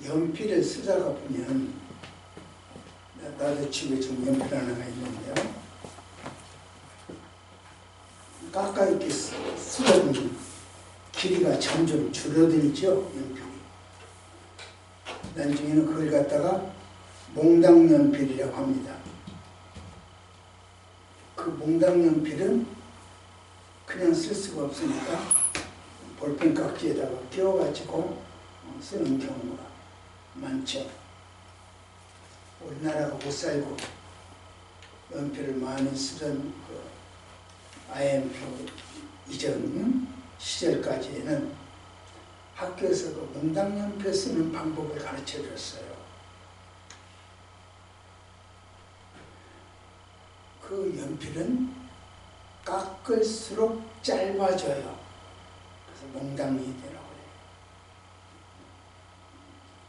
연필을 쓰다가 보면, 나도 집에 지금 연필 하나가 있는데요. 깎아 이렇게 쓰다 보면 길이가 점점 줄어들죠, 연필이. 나중에는 그걸 갖다가 몽당연필이라고 합니다. 그 몽당연필은 그냥 쓸 수가 없으니까 볼펜 깍지에다가 끼워가지고 쓰는 경우가 많죠. 우리나라가 못 살고 연필을 많이 쓰던 그 IMF 이전 시절까지는 학교에서 그 몽당연필 쓰는 방법을 가르쳐 줬어요. 그 연필은 깎을수록 짧아져요. 그래서 몽당연필이라고 해요.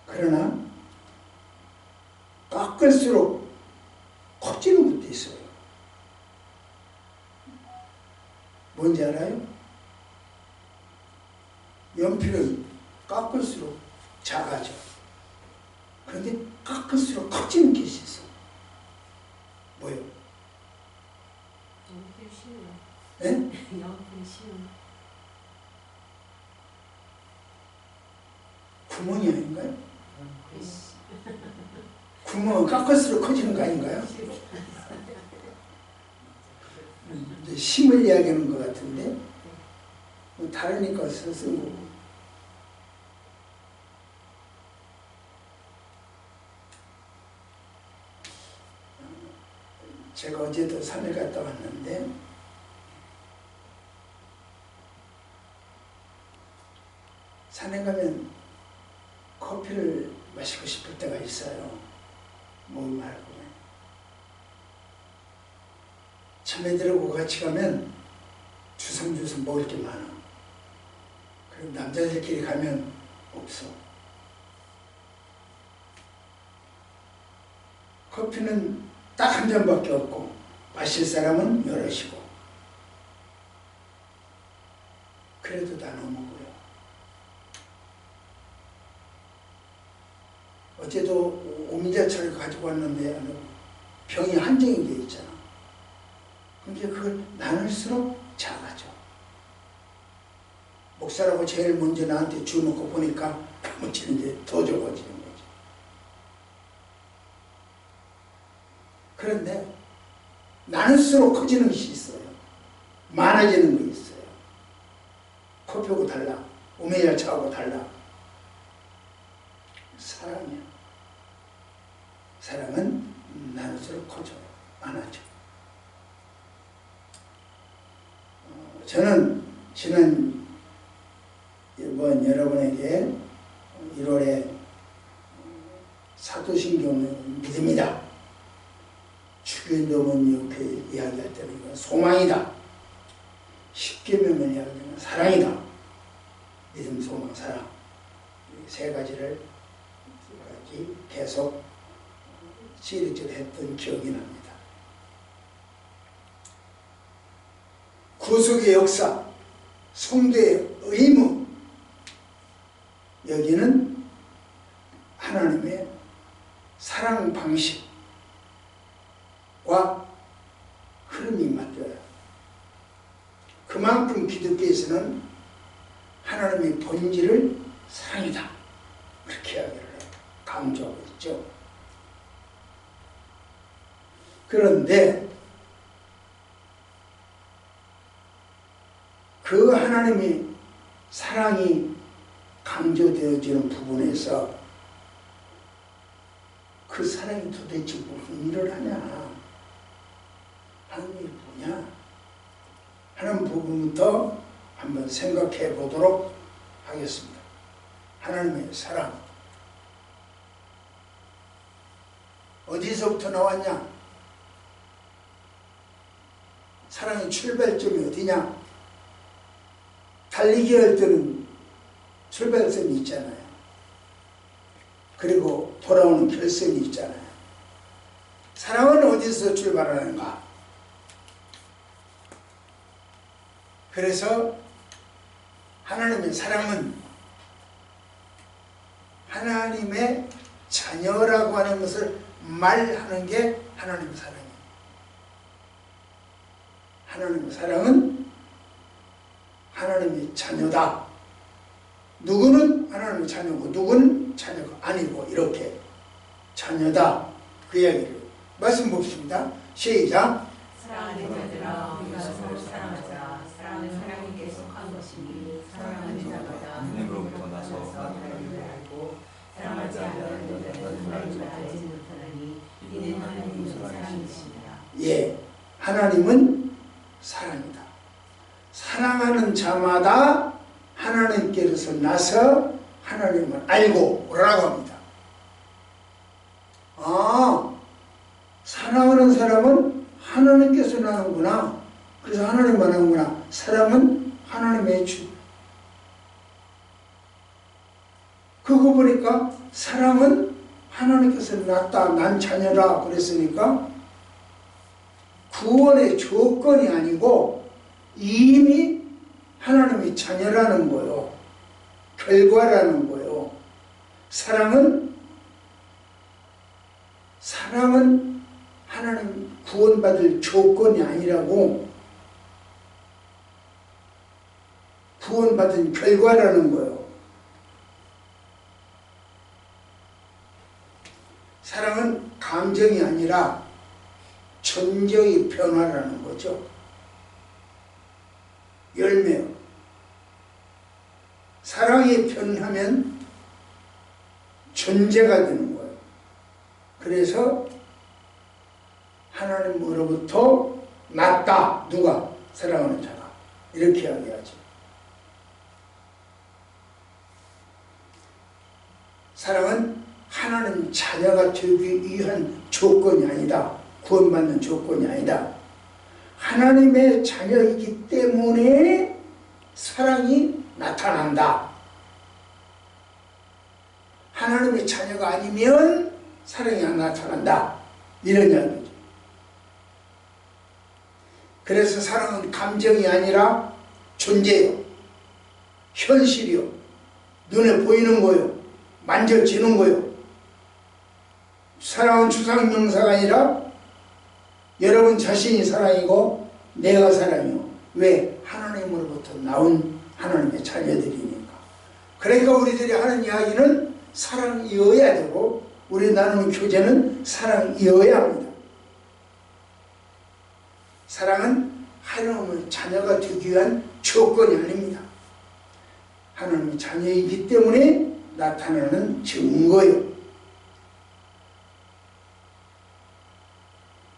그러나 깎을수록 커지는 것도 있어요. 뭔지 알아요? 연필은 깎을수록 작아져. 그런데 깎을수록 커지는 것이 있어. 뭐요? 연필 쉬운. 네? 연필 쉬운. 구멍이 아닌가요? 구멍은 깎을수록 커지는 거 아닌가요? 이제 힘을 이야기하는 것 같은데, 뭐 다르니까 쓴 거고. 제가 어제도 산에 갔다 왔는데, 산에 가면 커피를 마시고 싶을 때가 있어요. 목이 마르고. 자매들하고 같이 가면 주섬주섬 먹을 게 많아. 그리고 남자들끼리 가면 없어. 커피는 딱 한 잔밖에 없고 마실 사람은 여럿이고. 그래도 나눠 먹어요. 어제도 오미자차를 가지고 왔는데 병이 한정이 돼 있잖아. 근데 그걸 나눌수록 작아져. 목사라고 제일 먼저 나한테 주놓고 보니까 나머지는 이제 더 적어지는 거지. 그런데 나눌수록 커지는 것이 있어요. 많아지는 게 있어요. 커피하고 달라. 오메야차하고 달라. 사랑이야. 사랑은 나눌수록 커져요. 많아져. 저는 이번 여러분에게 1월에 사도신경은 믿음이다. 주기도문 이렇게 이야기할 때는 이건 소망이다. 십계명을 이야기하면 사랑이다. 믿음, 소망, 사랑. 이 세 가지를 계속 시리즈를 했던 기억이 납니다. 구속의 역사, 성도의 의무, 여기는 하나님의 사랑 방식과 흐름이 맞져요. 그만큼 기독교에서는 하나님의 본질을 사랑이다. 그렇게 이야기를 강조하고 있죠. 그런데 그 하나님의 사랑이 강조되어지는 부분에서 그 사랑이 도대체 무슨 일을 하냐? 하는 일이 뭐냐? 하는 부분부터 한번 생각해 보도록 하겠습니다. 하나님의 사랑. 어디서부터 나왔냐? 사랑의 출발점이 어디냐? 달리기 할 때는 출발선이 있잖아요. 그리고 돌아오는 결선이 있잖아요. 사랑은 어디서 출발하는가? 그래서 하나님의 사랑은 하나님의 자녀라고 하는 것을 말하는 게 하나님의 사랑이에요. 하나님의 사랑은 하나님의 자녀다. 누구는 하나님의 자녀고 누구는 자녀가 아니고 이렇게 자녀다. 그 이야기를 말씀 봅시다. 시작. 사랑하는 자들아 우리가 서로 사랑하자. 사랑은 하나님께 속한 것이니 사랑하는 자마다 하나님으로부터 나서 하나님을 알고 사랑하지 않는 자들은 하나님을 알지 못하나니 이는 하나님의 사랑이시니라. 예, 하나님은 사랑이다. 사랑하는 자마다 하나님께서 나서 하나님을 알고 오라고 합니다. 아, 사랑하는 사람은 하나님께서 나는구나. 그래서 하나님만 하는구나. 사랑은 하나님의 주. 그거 보니까 사랑은 하나님께서 낳다, 난 자녀라 그랬으니까 구원의 조건이 아니고 이미 하나님의 자녀라는 거요. 결과라는 거요. 사랑은 하나님 구원받을 조건이 아니라고, 구원받은 결과라는 거예요. 사랑은 감정이 아니라 전적의 변화라는 거죠. 열매요. 사랑이 변하면 존재가 되는 거예요. 그래서 하나님으로부터 낳다. 누가? 사랑하는 자가. 이렇게 이야기하죠. 사랑은 하나님 자녀가 되기 위한 조건이 아니다. 구원받는 조건이 아니다. 하나님의 자녀이기 때문에 사랑이 나타난다. 하나님의 자녀가 아니면 사랑이 안 나타난다. 이런 이야기죠. 그래서 사랑은 감정이 아니라 존재요. 현실이요. 눈에 보이는 거요. 만져지는 거요. 사랑은 추상명사가 아니라 여러분 자신이 사랑이고 내가 사랑이요. 왜? 하나님으로부터 나온 하나님의 자녀들이니까. 그러니까 우리들이 하는 이야기는 사랑이어야 되고 우리 나누는 교제는 사랑이어야 합니다. 사랑은 하나님의 자녀가 되기 위한 조건이 아닙니다. 하나님의 자녀이기 때문에 나타나는 증거요.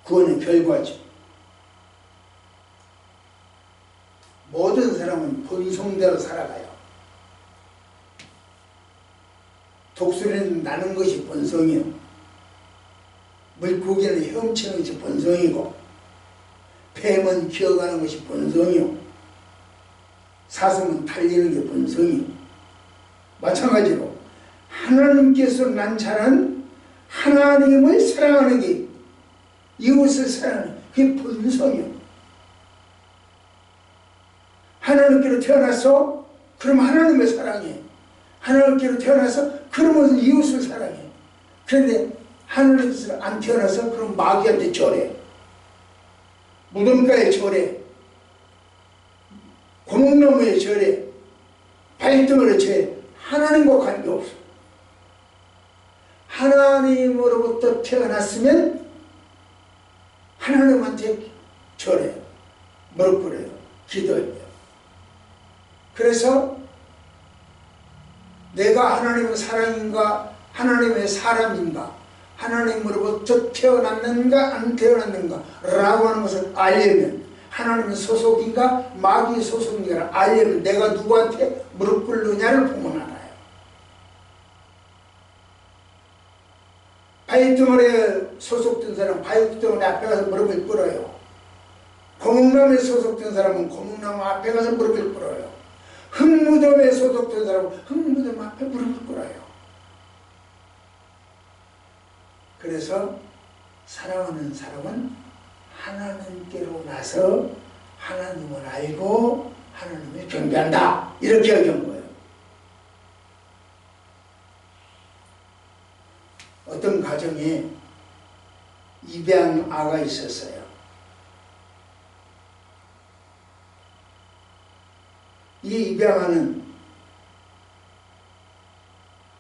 구원의 결과죠. 모든 사람은 본성대로 살아가요. 독수리는 나는 것이 본성이요. 물고기는 헤엄치는 것이 본성이고 뱀은 기어가는 것이 본성이요. 사슴은 달리는 게 본성이요. 마찬가지로 하나님께서 난 자는 하나님을 사랑하는 게 이웃을 사랑하는 그게 본성이요. 하나님께로 태어나서 그럼 하나님을 사랑해. 하나님께로 태어나서 그러면 이웃을 사랑해. 그런데 하나님께서 안 태어나서 그럼 마귀한테 절해. 무덤가에 절해. 고목나무에 절해. 발등으로 절해. 하나님과 관계없어. 하나님으로부터 태어났으면 하나님한테 절해요. 무릎 꿇어요. 기도해요. 그래서 내가 하나님의 사랑인가 하나님의 사람인가 하나님으로부터 태어났는가 안 태어났는가 라고 하는 것을 알려면 하나님의 소속인가 마귀의 소속인가를 알려면 내가 누구한테 무릎 꿇느냐를 보면 알아요. 바위덩어리에 소속된 사람은 바위덩어리 앞에 가서 무릎을 꿇어요. 고목나무에 소속된 사람은 고목나무 앞에 가서 무릎을 꿇어요. 흙무덤에 소속된 사람은 흙무덤 앞에 무릎을 꿇어요. 그래서 사랑하는 사람은 하나님께로 나서 하나님을 알고 하나님을 경배한다. 이렇게 얘기한 거예요. 어떤 가정에 입양아가 있었어요. 이 입양아는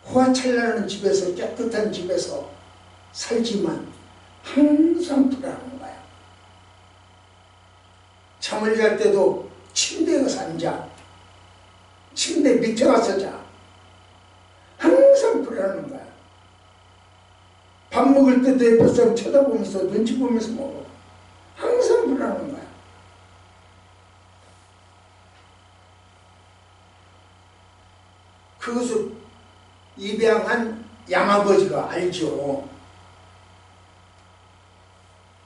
호화찬란한 집에서, 깨끗한 집에서 살지만 항상 불안한 거야. 잠을 잘 때도 침대에 가서 앉아. 침대 밑에 가서 자. 항상 불안한 거야. 밥 먹을 때도 옆에 사람 쳐다보면서 눈치 보면서 먹어. 항상 불안한 거야. 그것을 입양한 양아버지가 알죠.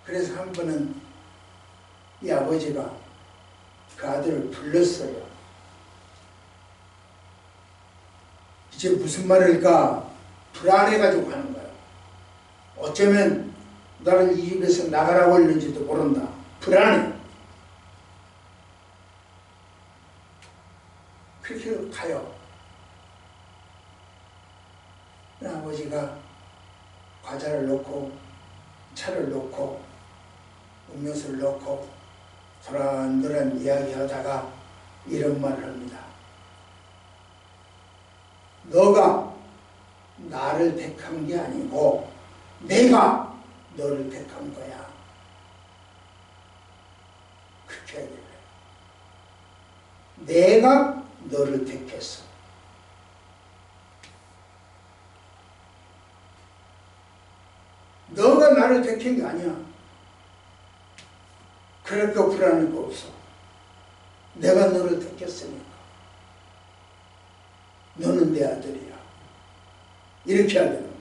그래서 한 번은 이 아버지가 그 아들을 불렀어요. 이제 무슨 말일까 불안해가지고 하는 거야. 어쩌면 나를 이 집에서 나가라고 했는지도 모른다. 불안해. 그렇게 가요. 아버지가 과자를 넣고 차를 넣고 음료수를 넣고 도란도란 이야기하다가 이런 말을 합니다. 너가 나를 택한 게 아니고 내가 너를 택한 거야. 그렇게 해야 돼. 내가 너를 택했어. 너가 나를 택한 게 아니야. 그러니까 불안할 거 없어. 내가 너를 택했으니까. 너는 내 아들이야. 이렇게 해야 되는 거야.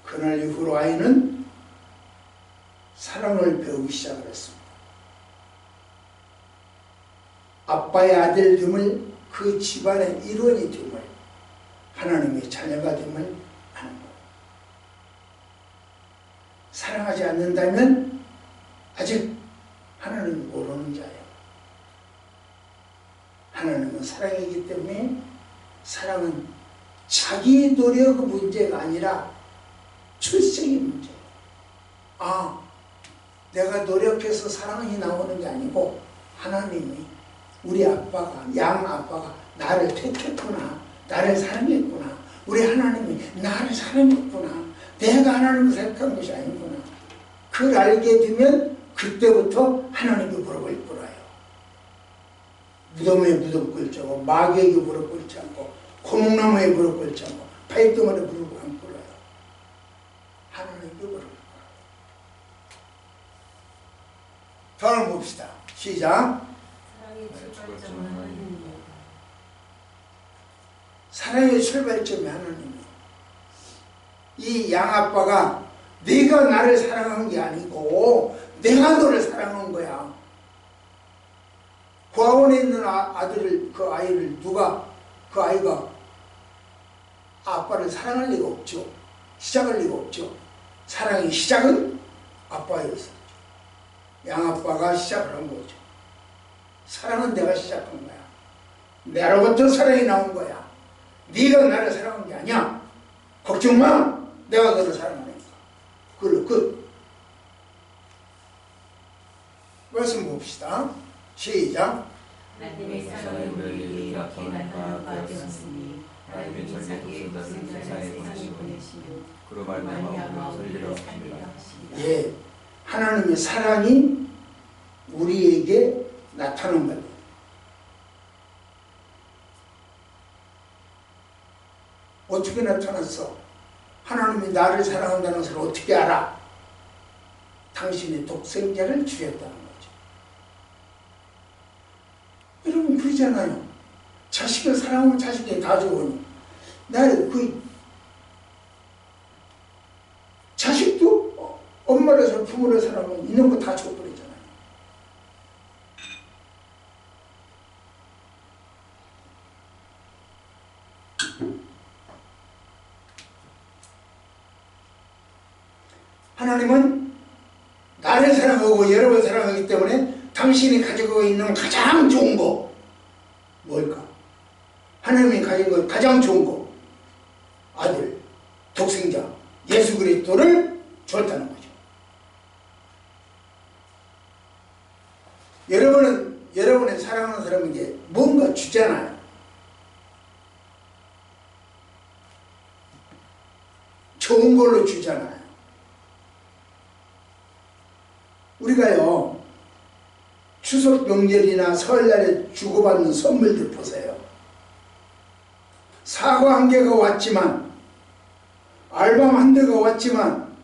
그날 이후로 아이는 사랑을 배우기 시작을 했습니다. 아빠의 아들됨을, 그 집안의 일원이 됨을, 하나님의 자녀가 됨을 아는 거예요. 사랑하지 않는다면 아직 하나님을 모르는 자예요. 하나님은 사랑이기 때문에 사랑은 자기 노력의 문제가 아니라 출생의 문제예요. 아, 내가 노력해서 사랑이 나오는 게 아니고 하나님이, 우리 아빠가, 양 아빠가 나를 택했구나, 나를 사랑했구나, 우리 하나님이 나를 사랑했구나, 내가 하나님을 생각한 것이 아니구나. 그걸 알게 되면 그때부터 하나님이 무릎 꿇어요. 무덤에 무릎 꿇지 않고, 마귀에게 무릎 꿇지 않고, 고목나무에 무릎 꿇지 않고, 파이등원에 무릎 안 꿇어요. 하나님께 무릎 꿇어요. 다음 봅시다. 시작. 사랑의 출발점이 하나님이에요. 이 양아빠가 네가 나를 사랑한 게 아니고 내가 너를 사랑한 거야. 고아원에 있는 아들을, 그 아이를 누가, 그 아이가 아빠를 사랑할 리가 없죠. 시작할 리가 없죠. 사랑의 시작은 아빠였었죠. 양아빠가 시작을 한 거죠. 사랑은 내가 시작한 거야. 내로부터 사랑이 나온 거야. 네가 나를 사랑한 게 아니야. 걱정 마. 내가 너를 사랑하니까. 그걸로 끝. 말씀 봅시다. 시작. 하나님의 사랑을 우리에게 이렇게 나타나 되었으니 하나님의 자기의 독생자를 세상에 보내시며 그로 말미암아 우리를 살리려 하시니라. 예, 하나님의 사랑이 우리에게 나타난 거예요. 어떻게 나타났어? 하나님이 나를 사랑한다는 것을 어떻게 알아? 당신의 독생자를 주셨다는 거죠. 여러분 그러잖아요. 자식을 사랑하면 자식이 다 좋으니 나를 그 자식도 엄마를 사랑, 부모를 사랑하면 있는 거 다 줘버리잖아요. 하나님은 나를 사랑하고 여러분을 사랑하기 때문에 당신이 가지고 있는 가장 좋은 거 뭘까? 하나님이 가진 거 가장 좋은 거 아들, 독생자 예수 그리스도를 줬다는 거죠. 여러분의 사랑하는 사람에게 뭔가 주잖아요. 좋은 걸로 주잖아요. 우리가요, 추석 명절이나 설날에 주고받는 선물들 보세요. 사과 한 개가 왔지만, 알밤 한 대가 왔지만,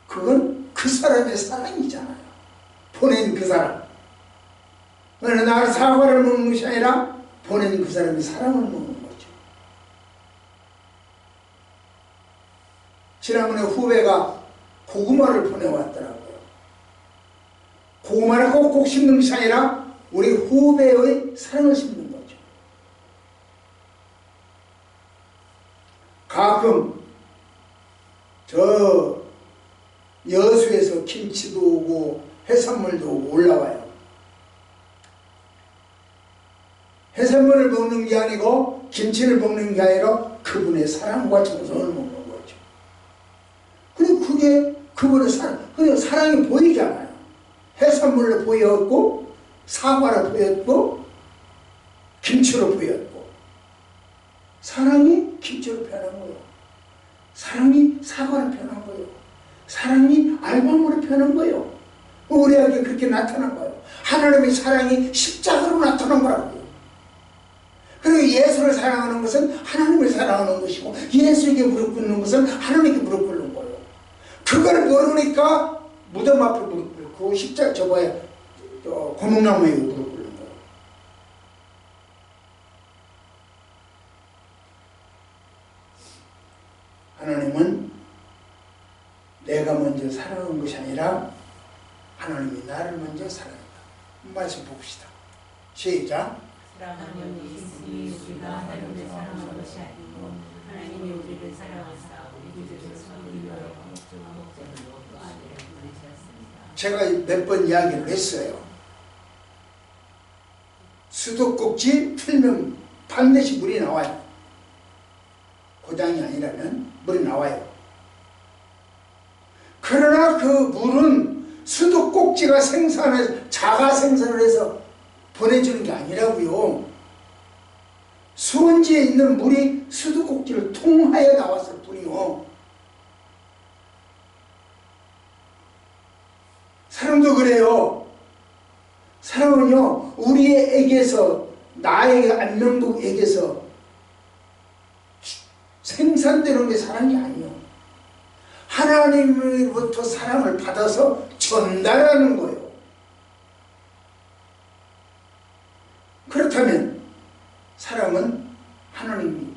그건 그 사람의 사랑이잖아요. 보낸 그 사람. 그러나 나를 사과를 먹는 것이 아니라 보낸 그 사람의 사랑을 먹는 거죠. 지난번에 후배가 고구마를 보내왔더라고요. 고구마를 꼭꼭 심는 것이 아니라 우리 후배의 사랑을 심는 거죠. 가끔 저 여수에서 김치도 오고 해산물도 오고 올라와요. 해산물을 먹는 게 아니고 김치를 먹는 게 아니라 그분의 사랑과 정성을 먹는 거죠. 그리고 그게 그분의 사랑, 그냥 사랑이 보이잖아요. 해산물로 보였고, 사과로 보였고, 김치로 보였고, 사랑이 김치로 변한 거예요. 사랑이 사과로 변한 거예요. 사랑이 알밤으로 변한 거예요. 우리에게 그렇게 나타난 거예요. 하나님의 사랑이 십자가로 나타난 거라고요. 그리고 예수를 사랑하는 것은 하나님을 사랑하는 것이고, 예수에게 무릎 꿇는 것은 하나님께 무릎 꿇는 거예요. 그걸 모르니까 무덤 앞에 무릎 꿇고 십자가 고목나무에 무릎 꿇는 거예요. 하나님은 내가 먼저 사랑한 것이 아니라 하나님이 나를 먼저 사랑했다. 말씀 봅시다. 시작. 사랑하는 예수님이 우리가 하나님을 사랑한 것이 아니고 하나님이 우리를 사랑하사 우리 죄를 선을 위하여 목적으로 또 아들을 보내셨습니다. 제가 몇 번 이야기를 했어요. 수도꼭지 틀면 반드시 물이 나와요. 고장이 아니라면 물이 나와요. 그러나 그 물은 수도꼭지가 자가 생산을 해서 보내주는 게 아니라고요. 수원지에 있는 물이 수도꼭지를 통하여 나왔을 뿐이요. 사랑도 그래요. 사랑은요, 우리에게서, 나에게, 안명복에게서 생산되는 게 사랑이 아니에요. 하나님으로부터 사랑을 받아서 전달하는 거예요. 그렇다면 사랑은 하나님이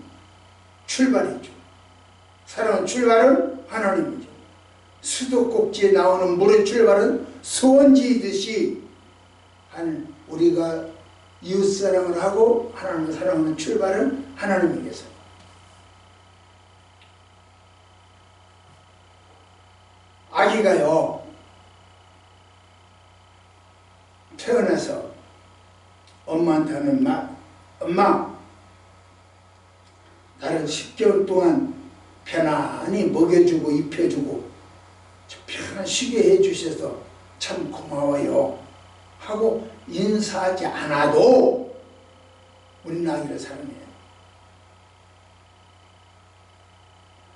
출발이죠. 사랑은 출발은 하나님이죠. 수도꼭지에 나오는 물의 출발은 소원지이듯이 우리가 이웃사랑을 하고 하나님을 사랑하는 출발은 하나님에게서. 아기가요, 태어나서 엄마한테 하는 말, 엄마, 나를 10개월 동안 편안히 먹여주고 입혀주고 편안히 쉬게 해주셔서 참 고마워요 하고 인사하지 않아도 우리는 아기를 사랑해요.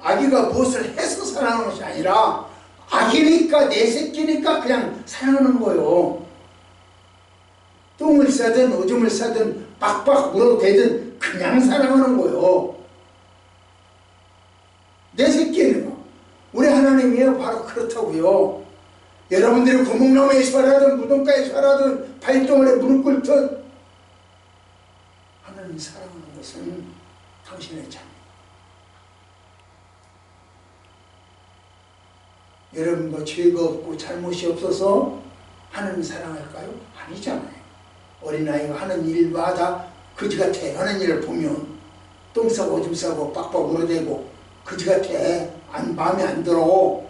아기가 무엇을 해서 사랑하는 것이 아니라 아기니까, 내 새끼니까 그냥 사랑하는 거예요. 똥을 싸든 오줌을 싸든 빡빡 물어대든 그냥 사랑하는 거예요. 내 새끼는 우리 하나님이에요. 바로 그렇다고요. 여러분들이 고목나무에 살아든 무덤가에 살아든 발동원에 무릎 꿇든 하나님이 사랑하는 것은 당신의 자녀. 여러분과 죄가 없고 잘못이 없어서 하나님 사랑할까요? 아니잖아요. 어린아이가 하는 일마다 그지 같아. 하는 일을 보면 똥 싸고 오줌 싸고 빡빡 울어대고 그지 같아. 마음에 안 들어.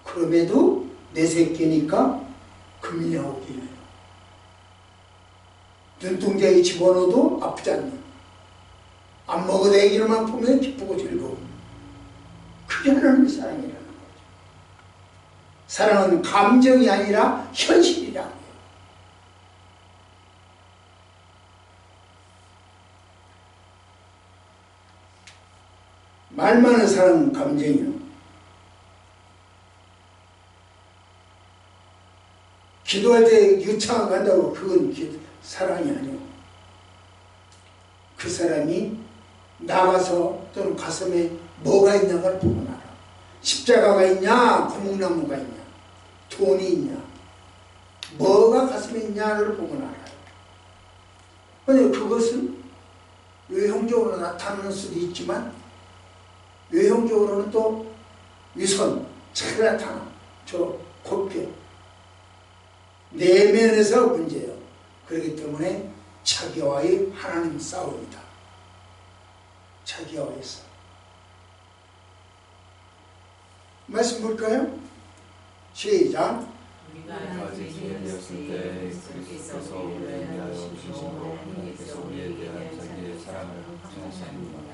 그럼에도 내 새끼니까 금이냐고 기네요. 눈동자에 집어넣어도 아프지 않는, 안 먹어도 애기를만 보면 기쁘고 즐거운 하나님의 사랑이라는 거죠. 사랑은 감정이 아니라 현실이라고 해요. 말 많은 사랑은 감정이요. 기도할 때 유창하게 한다고 그건 사랑이 아니에요. 그 사람이 나가서 또는 가슴에 뭐가 있냐를 보고 나라. 십자가가 있냐, 구멍나무가 있냐, 돈이 있냐, 뭐가 가슴에 있냐를 보고 나라요. 근데 그것은 외형적으로 나타나는 수도 있지만 외형적으로는 또 위선, 잘 나타나. 저 곱게 내면에서 문제예요. 그렇기 때문에 자기와의 하나님 싸움이다. 자기와의 싸움. 말씀 볼까요? 시작. 우리가 죄인이었을 때 그리스도께서 우리를 위하여 죽으심으로 하나님께서 우리에 대한 자기의 사랑을 확증하시는구나.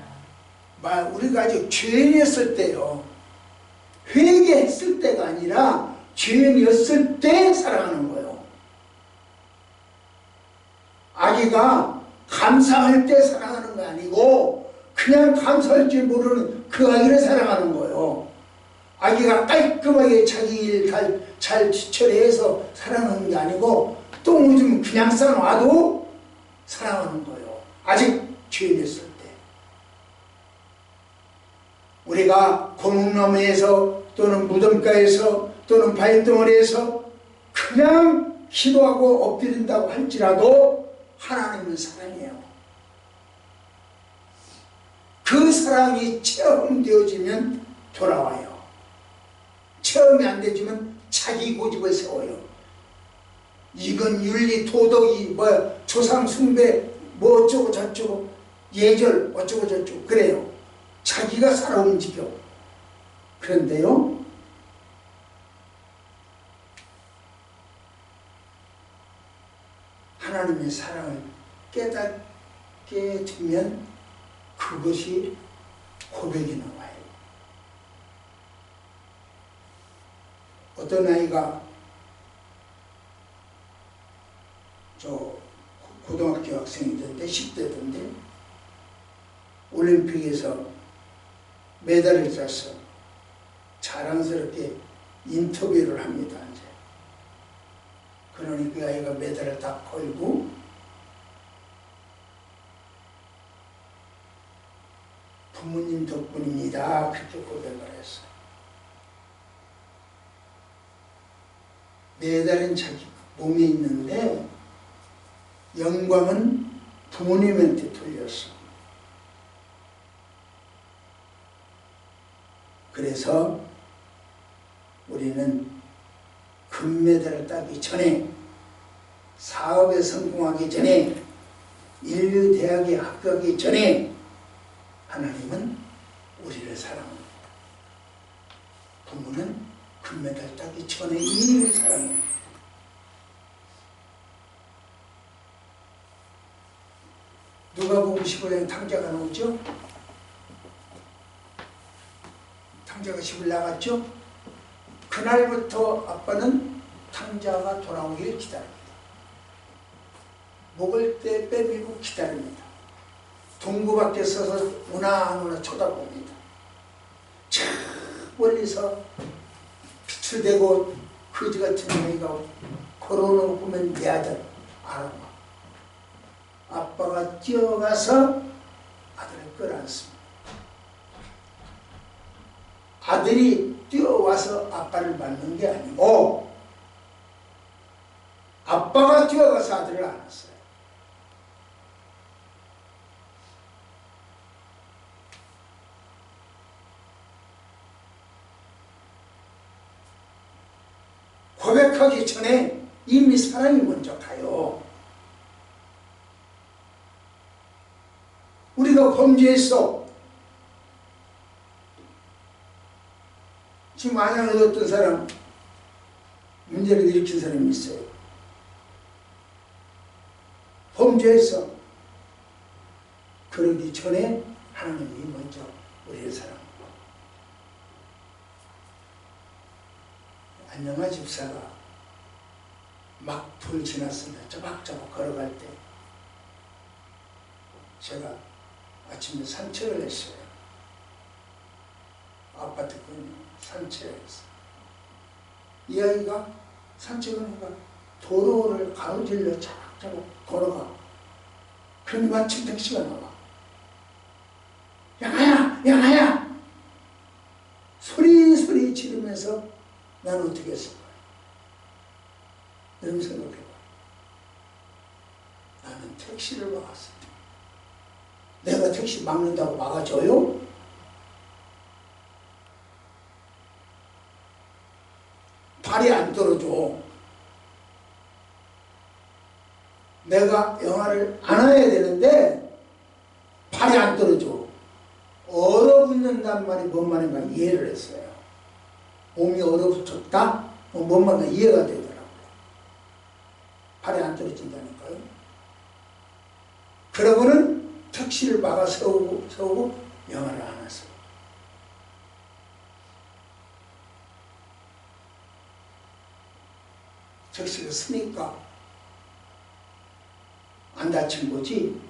우리가 아직 죄인이었을 때요. 회개했을 때가 아니라 죄인이었을 때 사랑하는 거예요. 아기가 감사할 때 사랑하는 거 아니고 그냥 감사할 줄 모르는 그 아기를 사랑하는 거예요. 아기가 깔끔하게 자기 일 잘 처리해서 사랑하는 게 아니고 똥 오줌 그냥 싸놔도 사랑하는 거예요. 아직 죄인이었을 때. 우리가 고목나무에서 또는 무덤가에서 또는 바위덩어리에서 그냥 기도하고 엎드린다고 할지라도 하나님은 사랑이에요. 그 사랑이 체험되어지면 돌아와요. 체험이 안 되지만 자기 고집을 세워요. 이건 윤리, 도덕이 조상 숭배 뭐 어쩌고 저쩌고 예절 어쩌고 저쩌고 그래요. 자기가 살아 움직여. 그런데요, 하나님의 사랑을 깨닫게 되면 그것이 고백이 나와요. 어떤 아이가 저 고등학교 학생이던데 10대던데 올림픽에서 메달을 땄어. 자랑스럽게 인터뷰를 합니다. 이제. 그러니 그 아이가 메달을 딱 걸고 부모님 덕분입니다. 그렇게 고백을 했어요. 메달은 자기 몸에 있는데 영광은 부모님한테 돌렸어. 그래서 우리는 금메달을 따기 전에, 사업에 성공하기 전에, 인류 대학에 합격하기 전에 하나님은 우리를 사랑합니다. 부모는 금메달 따기 전에 이미 사랑합니다. 누가복음 15장 탕자가 나오죠? 탕자가 집을 나갔죠? 그날부터 아빠는 탕자가 돌아오길 기다립니다. 먹을 때 빼밀고 기다립니다. 동구 밖에 서서 우나우나 쳐다봅니다. 저 멀리서 비출대고 거지 같은 아이가 걸어오는 거 보면 내 아들 알아봐. 아빠가 뛰어가서 아들을 끌어안습니다. 아들이 뛰어와서 아빠를 맞는 게 아니고 아빠가 뛰어가서 아들을 안았어요. 고백하기 전에 이미 사랑이 먼저 가요. 우리가 범죄했어. 지금 안양에 어떤 사람 문제를 일으킨 사람이 있어요. 범죄했어. 그러기 전에 하나님이 먼저 우리를 사랑합니다. 안영아 집사가 막 돌 지났습니다. 쪼박쪼박 걸어갈 때 제가 아침에 산책을 했어요. 아파트 근 산책을 했어요. 이 아이가 산책을 하니까 도로를 가로질러 차박차박 걸어가. 그런데 마침 택시가 나와. 양아야! 양아야! 소리 지르면서 난 어떻게 했을까? 여러분 생각해봐. 나는 택시를 막았어. 내가 택시 막는다고 막아줘요? 발이 안 떨어져. 내가 영화를 안아야 되는데 발이 안 떨어져. 얼어붙는단 말이 뭔 말인가 이해를 했어요. 몸이 얼어붙었다? 뭔 말인가 이해가 되더라고요. 발이 안 떨어진다니까요. 그러고는 택시를 막아 세우고 영화를 안았어요. 택시를 쓰니까 안 다친 거지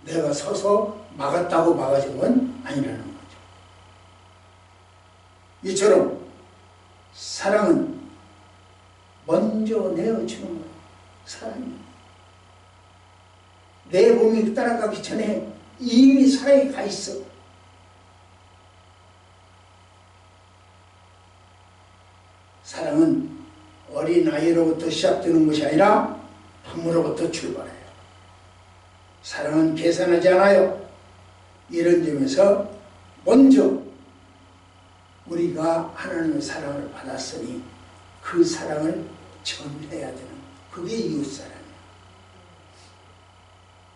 내가 서서 막았다고 막아준 건 아니라는 거죠. 이처럼 사랑은 먼저 내어주는 거예요. 사랑이. 내 몸이 따라가기 전에 이미 사랑이 가 있어. 사랑은 어린아이로부터 시작되는 것이 아니라 부모로부터 출발해요. 사랑은 계산하지 않아요. 이런 점에서 먼저 우리가 하나님의 사랑을 받았으니 그 사랑을 전해야 되는 그게 이웃사랑이에요.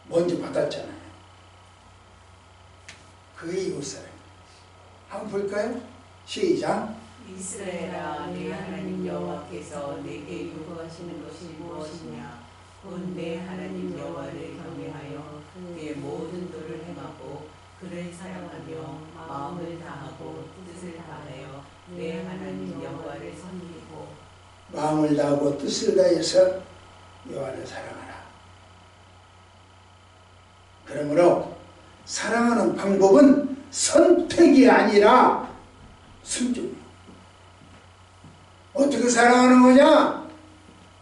먼저 받았잖아요. 그게 이웃사랑이에요. 한번 볼까요? 시작. 이스라엘아, 내 하나님 여호와께서 내게 요구하시는 것이 무엇이냐? 곧 내 하나님 여호와를 경외하여 그의 모든 도를 행하고 그를 사랑하며 마음을 다하고 뜻을 다하여 내 하나님 여호와를 섬기고 마음을 다하고 뜻을 다해서 여호와를 사랑하라. 그러므로 사랑하는 방법은 선택이 아니라 순종이에요. 어떻게 사랑하는 거냐?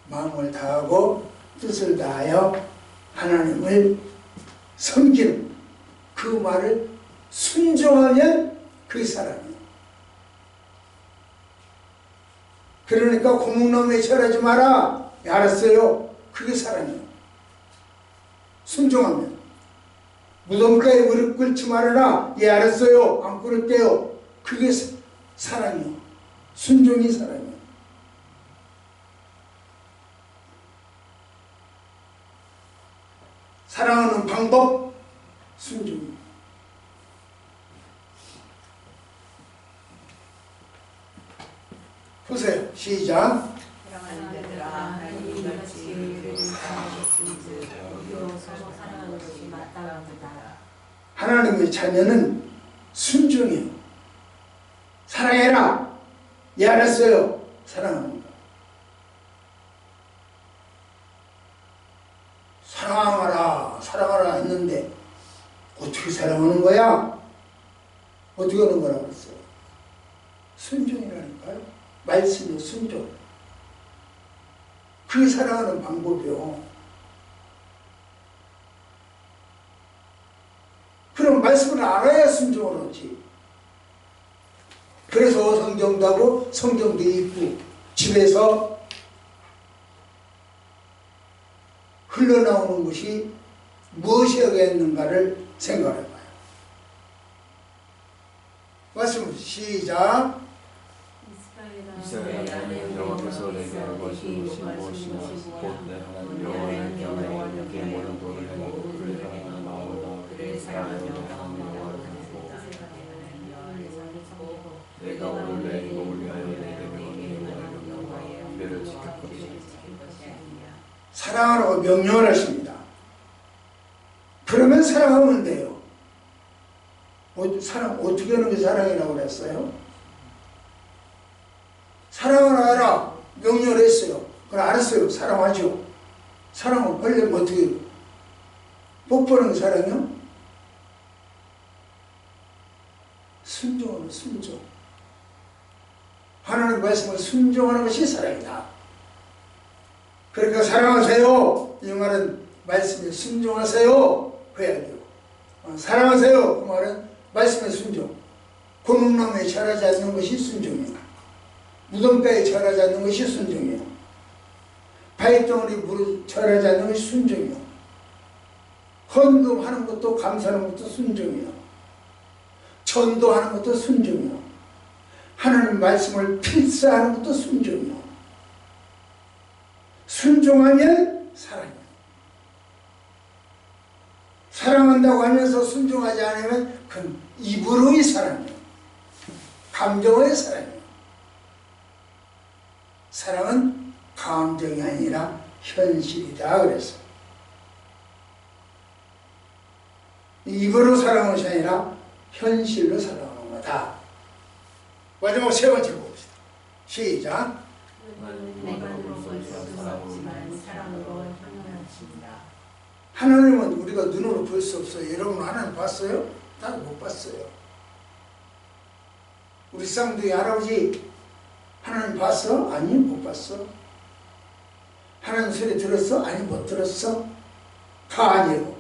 마음을 다하고 뜻을 다하여 하나님을 섬기는 그 말을 순종하면 그게 사랑이에요. 그러니까 고목나무에 절하지 마라. 예, 알았어요. 그게 사랑이에요. 순종하면. 무덤가에 무릎 꿇지 말아라. 예, 알았어요. 안 꿇을게요. 그게 사랑이에요. 순종이 사랑이에요. 사랑하는 방법, 순종입니다. 보세요. 시작. 사랑하는 자들아, 하나님이 같이 우리를 사랑하셨은즉 우리도 서로 사랑하는 것이 마땅합니다. 하나님의 자녀는 순종이에요. 사랑해라. 예, 알았어요. 사랑합니다. 사랑하라 했는데 어떻게 사랑하는 거야? 어떻게 하는 거라고 했어요? 순종이라니까요. 말씀의 순종. 그게 사랑하는 방법이요. 그럼 말씀을 알아야 순종을 하지. 그래서 성경도 하고 성경도 읽고 집에서 흘러나오는 것이 무엇이겠는가를 생각해봐요. 말씀 시작. 이스라엘아, 여호와께서 내게 요구하신 것이 무엇이냐? 곧 내 하나님 여호와를 경외하여 그의 모든 도를 행하고 그를 사랑하는 마음을 다하고 그를 사랑하며 여호와를 섬기고 내가 오늘 내 이름을 위하여 내게 명하는 여호와의 규례를 지킬 것이니 사랑하라고 명령을 하십니다. 그러면 사랑하면 돼요. 사랑 어떻게 하는 게 사랑이라고 그랬어요? 사랑을 봤어요. 사랑하죠. 사랑을 벌려면 어떻게 해요? 뽀뽀는 사랑이요? 순종하는 순종. 하나님 말씀을 순종하는 것이 사랑이다. 그러니까 사랑하세요. 이 말은 말씀에 순종하세요. 그 이야기요. 사랑하세요. 그 말은 말씀에 순종. 고목나무에 절하지 않는 것이 순종이에요. 무덤가에 절하지 않는 것이 순종이에요. 바위덩어리 물을 절하지 않는 것이 순종이에요. 헌금하는 것도 감사하는 것도 순종이에요. 전도하는 것도 순종이요. 하나님 말씀을 필사하는 것도 순종이요. 순종하면 사랑이요. 사랑한다고 하면서 순종하지 않으면 그건 입으로의 사랑이요. 감정의 사랑이요. 사랑은 감정이 아니라 현실이다 그랬어. 입으로 사랑하는 것이 아니라 현실로 살아가는 거다. 마지막 세 번째 봅시다. 시작. 하나님은 우리가 눈으로 볼 수 없어요. 여러분 하나님 봤어요? 나도 못 봤어요. 우리 쌍둥이 할아버지 하나님 봤어? 아니 못 봤어. 하나님 소리 들었어? 아니 못 들었어. 다 아니고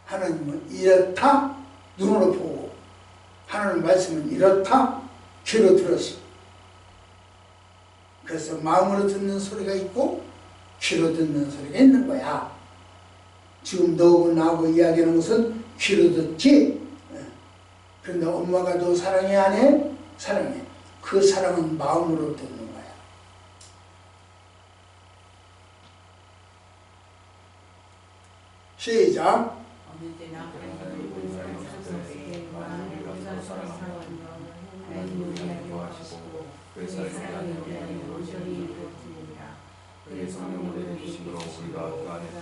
하나님은 이렇다 눈으로 보고 하나님 말씀은 이렇다 귀로 들었어. 그래서 마음으로 듣는 소리가 있고 귀로 듣는 소리가 있는 거야. 지금 너하고 나하고 이야기하는 것은 귀로 듣지. 그런데 엄마가 너 사랑해 안 해? 사랑해. 그 사랑은 마음으로 듣는 거야. 시작.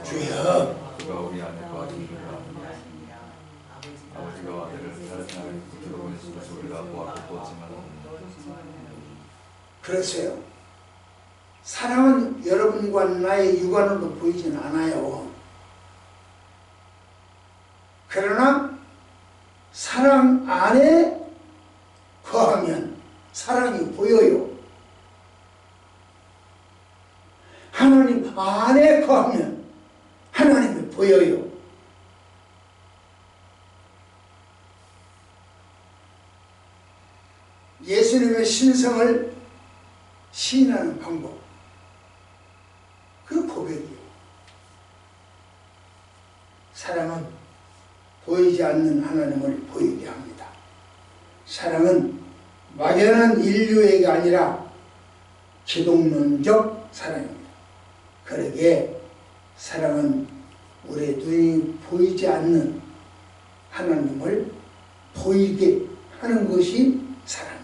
주여 그가 우리 안에 거하시니라. 아버지가 아들을 다른 하나님 붙들어 보내신 것을 우리가 보았고 보지만 그렇어요. 사랑은 여러분과 나의 육안으로 보이진 않아요. 그러나 사랑 안에 거하면 사랑이 보여요. 하나님 안에 거하면 하나님이 보여요. 예수님의 신성을 시인하는 방법, 그 고백이에요. 사랑은 보이지 않는 하나님을 보이게 합니다. 사랑은 막연한 인류에게 아니라 기독론적 사랑입니다. 그러기에 사랑은 우리의 눈이 보이지 않는 하나님을 보이게 하는 것이 사랑입니다.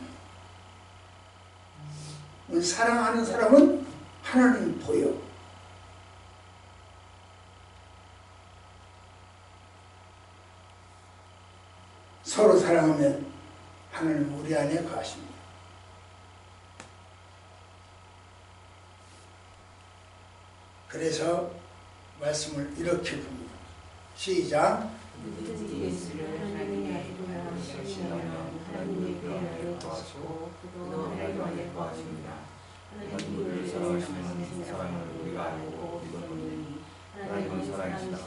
사랑하는 사람은 하나님을 보여. 서로 사랑하면 하나님 우리 안에 거하십니다. 그래서 말씀을 이렇게 봅니다. 시작. 하나님을 사랑하시는 사랑을 우리가 알고 믿었노니 하나님은 사랑이시다.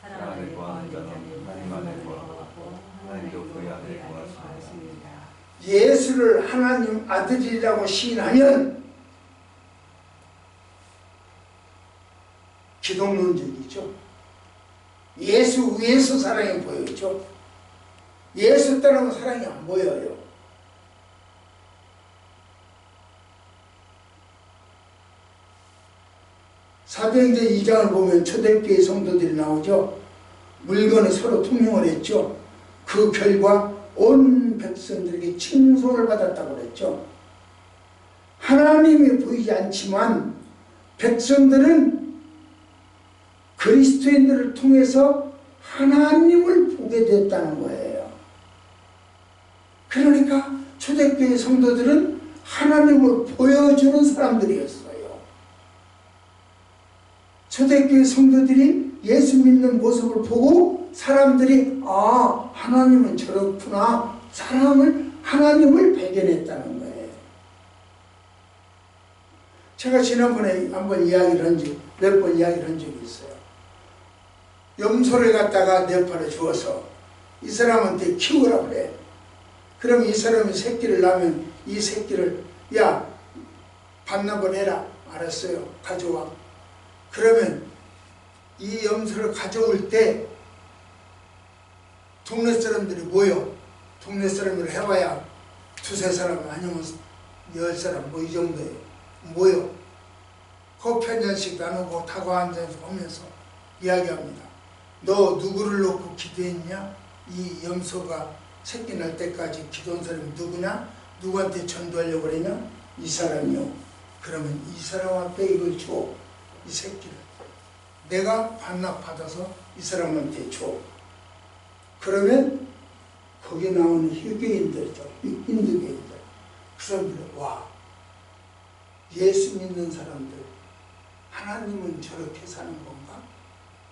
사랑 안에 거하는 자는 하나님 안에 거하고 하나님도 그의 안에 거하시느니라. 예수를 하나님 아들이라고 시인하면 기독론적이죠. 예수 위에서 사랑이 보이죠. 예수 따르면 사랑이 안 보여요. 사도행전 2장을 보면 초대교회 성도들이 나오죠. 물건을 서로 통용을 했죠. 그 결과 온 백성들에게 칭송을 받았다고 그랬죠. 하나님이 보이지 않지만 백성들은 그리스도인들을 통해서 하나님을 보게 됐다는 거예요. 그러니까 초대교회 성도들은 하나님을 보여주는 사람들이었어요. 초대교회 성도들이 예수 믿는 모습을 보고 사람들이 하나님은 저렇구나, 하나님을 발견했다는 거예요. 제가 지난번에 한번 몇 번 이야기를 한 적이 있어요. 염소를 갖다가 네팔에 주어서 이 사람한테 키우라 그래. 그럼 이 사람이 새끼를 낳으면 이 새끼를 반납을 해라. 알았어요. 가져와. 그러면 이 염소를 가져올 때 동네 사람들이 모여. 동네 사람들을 해봐야 두세 사람 아니면 10사람 이 정도예요. 모여. 커피 한 잔씩 나누고 다과 한 잔씩 하면서 이야기합니다. 너 누구를 놓고 기도했냐? 이 염소가 새끼 날 때까지 기도한 사람이 누구냐? 누구한테 전도하려고 그러냐? 이 사람이요. 그러면 이 사람 앞에 이걸 줘. 이 새끼를. 내가 반납받아서 이 사람한테 줘. 그러면 거기 나오는 희귀인들이죠. 힌두교인들. 그 사람들이 예수 믿는 사람들, 하나님은 저렇게 사는 건가?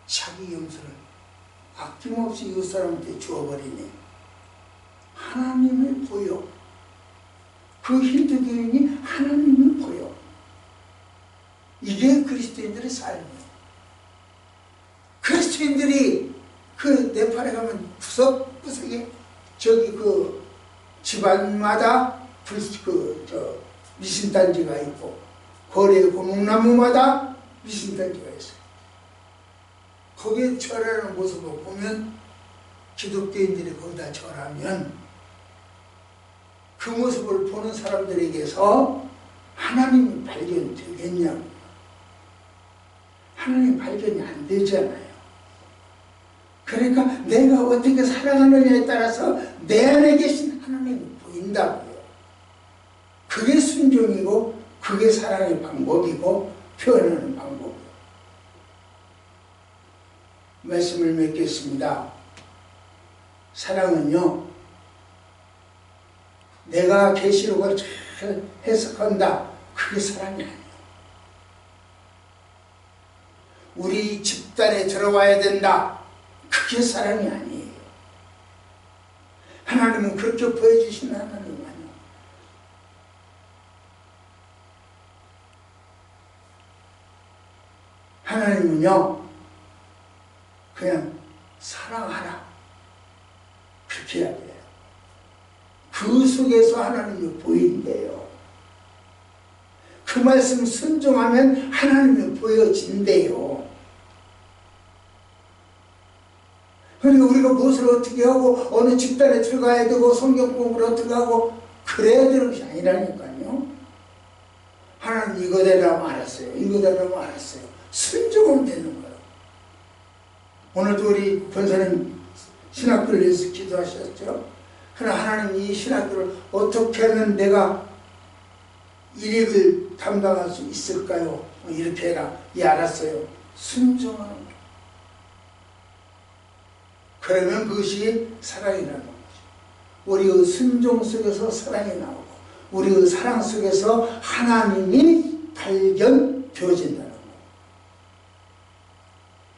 자기 염소를 아낌없이 이 사람한테 주어버리네. 하나님을 보여. 그 힌두교인이 하나님을 보여. 이게 그리스도인들의 삶이에요. 그리스도인들이 그 네팔에 가면 구석구석에 저기 그 집안마다 미신단지가 있고 거리에 고목나무마다 미신단지가 있어요. 거기에 절하는 모습을 보면 기독교인들이 거기다 절하면 그 모습을 보는 사람들에게서 하나님이 발견되겠냐고. 하나님 발견이 안 되잖아요. 그러니까 내가 어떻게 살아가느냐에 따라서 내 안에 계신 하나님이 보인다고요. 그게 순종이고 그게 사랑의 방법이고 표현하는 방법이에요. 말씀을 맺겠습니다. 사랑은요, 내가 계시록을 잘 해석한다. 그게 사랑이 아니에요. 우리 집단에 들어와야 된다. 그게 사랑이 아니에요. 하나님은 그렇게 보여주시는 하나님 아니에요. 하나님은요, 그냥 사랑하라. 그렇게 해야 돼요. 그 속에서 하나님이 보인대요. 그 말씀 순종하면 하나님이 보여진대요. 그러니까 우리가 무엇을 어떻게 하고 어느 집단에 들어가야 되고 성경 공부를 어떻게 하고 그래야 되는 것이 아니라니까요. 하나님 이거대로 알았어요. 이거대로 알았어요. 순종은 되는 거예요. 오늘도 우리 권사님 신학교를 위해서 기도하셨죠. 그러나 하나님 이 신학교를 어떻게 하면 내가 일익을 담당할 수 있을까요? 이렇게 해라. 알았어요. 순종하는 거예요. 그러면 그것이 사랑이라는 거죠. 우리의 순종 속에서 사랑이 나오고 우리의 사랑 속에서 하나님이 발견되어진다는 거예요.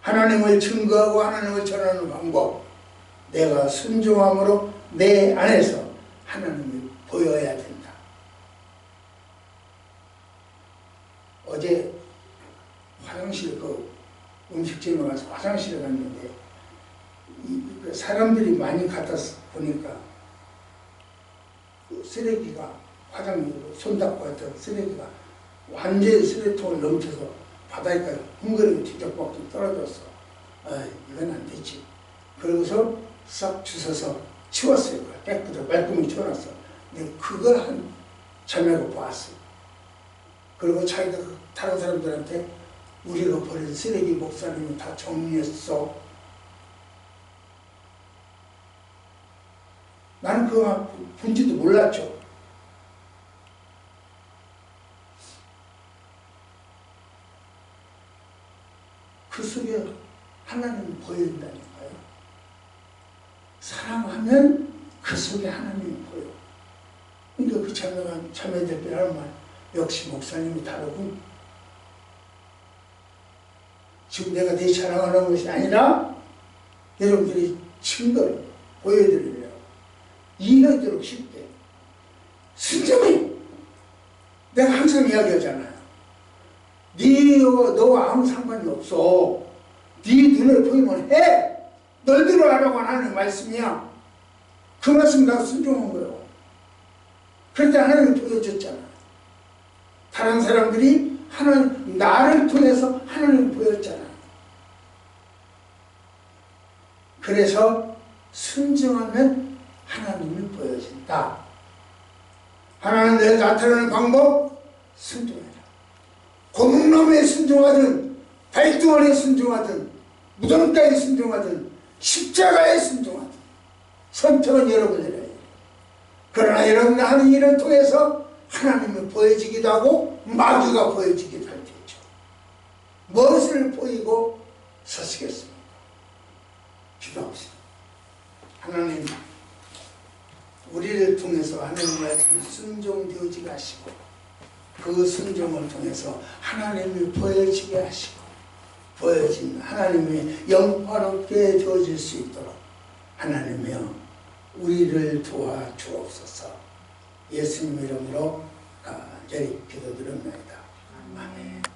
하나님을 증거하고 하나님을 전하는 방법, 내가 순종함으로 내 안에서 하나님이 보여야 된다. 어제 화장실 음식점에 가서 화장실에 갔는데 사람들이 많이 갖다 보니까 그 쓰레기가 화장실로 손 닦고 했던 쓰레기가 완전히 쓰레기통을 넘쳐서 바다에까지 헝그리고 뒤적박죽 떨어졌어. 이건 안 되지. 그러고서 싹 주워서 치웠어요. 깨끗하게 말끔히 치워놨어. 근데 그걸 한 자매가 보았어요. 그리고 자기가 다른 사람들한테 우리가 버린 쓰레기 목사님이 다 정리했어. 나는 그거 본지도 몰랐죠. 그 속에 하나님이 보인다니까요. 사랑하면 그 속에 하나님이 보여. 그러니까 그 참여대표라는 말 역시 목사님이 다르군. 지금 내가 내 자랑하는 것이 아니라 여러분들이 증거를 보여드리려고 이해하도록 쉽게 순종해. 내가 항상 이야기하잖아요. 너와 아무 상관이 없어. 네 눈에 보이면 해. 너희들을 하라고 하는 말씀이야. 그 말씀 나 순종한 거예요. 그런데 하나님이 보여줬잖아. 다른 사람들이 하나님, 나를 통해서 하나님을 보였잖아. 그래서 순종하면 하나님이 보여진다. 하나님 내가 나타나는 방법, 순종해라. 고목나무에 순종하든 발등원에 순종하든 무덤가에 순종하든 십자가에 순종하든 선택은 여러분들이 해요. 그러나 여러분 하는 일을 통해서 하나님이 보여지기도 하고 마귀가 보여지기도 할 때죠. 무엇을 보이고 서시겠습니까? 기도합시다. 하나님, 우리를 통해서 하나님 말씀에 순종되어지게 하시고 그 순종을 통해서 하나님이 보여지게 하시고 보여진 하나님이 영화롭게 되어질 수 있도록 하나님이여 우리를 도와주옵소서. 예수님 이름으로 간절히 기도드립니다. 아멘.